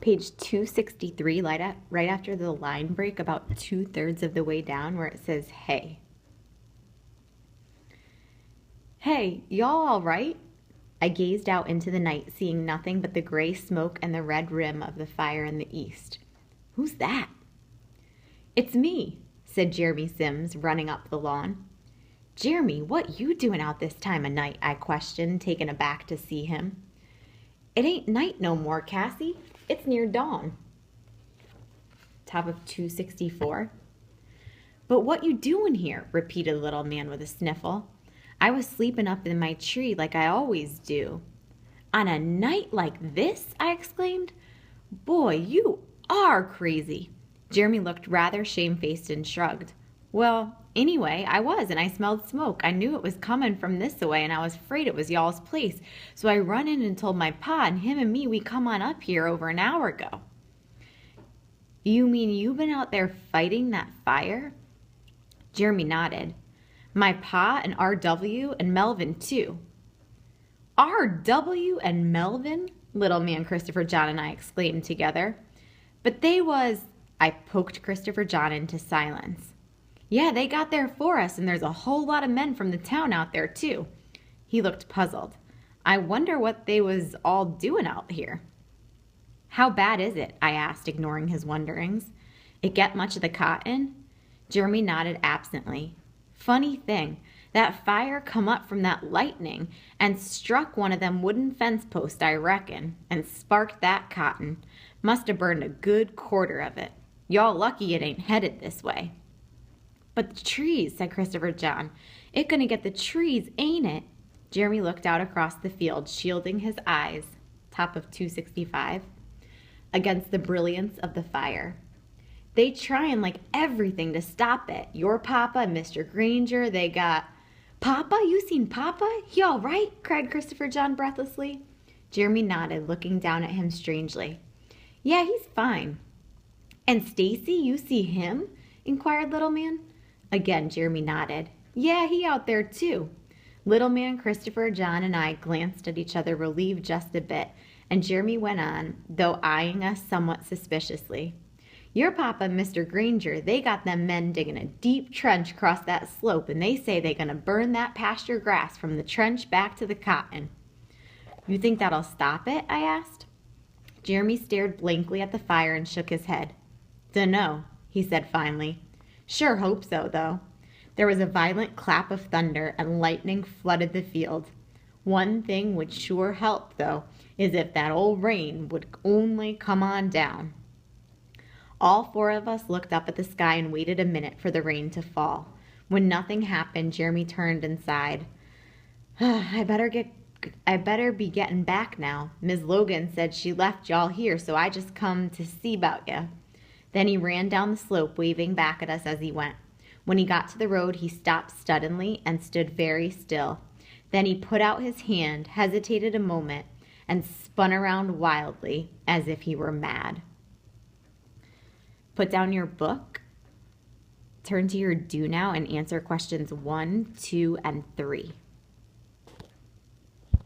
page 263, right after the line break, about 2/3 of the way down, where it says, hey. Hey, y'all all right? I gazed out into the night, seeing nothing but the gray smoke and the red rim of the fire in the east. Who's that? It's me, said Jeremy Sims, running up the lawn. Jeremy, what you doing out this time of night? I questioned, taken aback to see him. It ain't night no more, Cassie. It's near dawn. Top of 264. But what you doing here? Repeated the little man with a sniffle. I was sleeping up in my tree like I always do. On a night like this? I exclaimed. Boy, you are crazy. Jeremy looked rather shamefaced and shrugged. Well, anyway, I was, and I smelled smoke. I knew it was coming from this way, and I was afraid it was y'all's place. So I run in and told my pa, and him and me, we come on up here over an hour ago. You mean you've been out there fighting that fire? Jeremy nodded. My pa and R.W. and Melvin, too. R.W. and Melvin? Little man Christopher John and I exclaimed together. But they was... I poked Christopher John into silence. Yeah, they got there for us, and there's a whole lot of men from the town out there, too. He looked puzzled. I wonder what they was all doing out here. How bad is it? I asked, ignoring his wonderings. It get much of the cotton? Jeremy nodded absently. Funny thing, that fire come up from that lightning and struck one of them wooden fence posts, I reckon, and sparked that cotton. Must have burned a good quarter of it. Y'all lucky it ain't headed this way. But the trees, said Christopher John. It gonna get the trees, ain't it? Jeremy looked out across the field, shielding his eyes, top of 265, against the brilliance of the fire. They trying like everything to stop it. Your papa and Mr. Granger, they got... Papa? You seen Papa? He all right? Cried Christopher John breathlessly. Jeremy nodded, looking down at him strangely. Yeah, he's fine. And Stacy, you see him? Inquired Little Man. Again, Jeremy nodded. Yeah, he out there too. Little Man, Christopher, John, and I glanced at each other, relieved just a bit, and Jeremy went on, though eyeing us somewhat suspiciously. Your papa and Mr. Granger, they got them men digging a deep trench across that slope, and they say they gonna burn that pasture grass from the trench back to the cotton. You think that'll stop it? I asked. Jeremy stared blankly at the fire and shook his head. Dunno, he said finally. Sure hope so, though. There was a violent clap of thunder, and lightning flooded the field. One thing would sure help, though, is if that old rain would only come on down. All four of us looked up at the sky and waited a minute for the rain to fall. When nothing happened, Jeremy turned and sighed. I better be getting back now. Ms. Logan said she left y'all here, so I just come to see about ya. Then he ran down the slope, waving back at us as he went. When he got to the road, he stopped suddenly and stood very still. Then he put out his hand, hesitated a moment, and spun around wildly as if he were mad. Put down your book, turn to your do now, and answer questions 1, 2, and 3.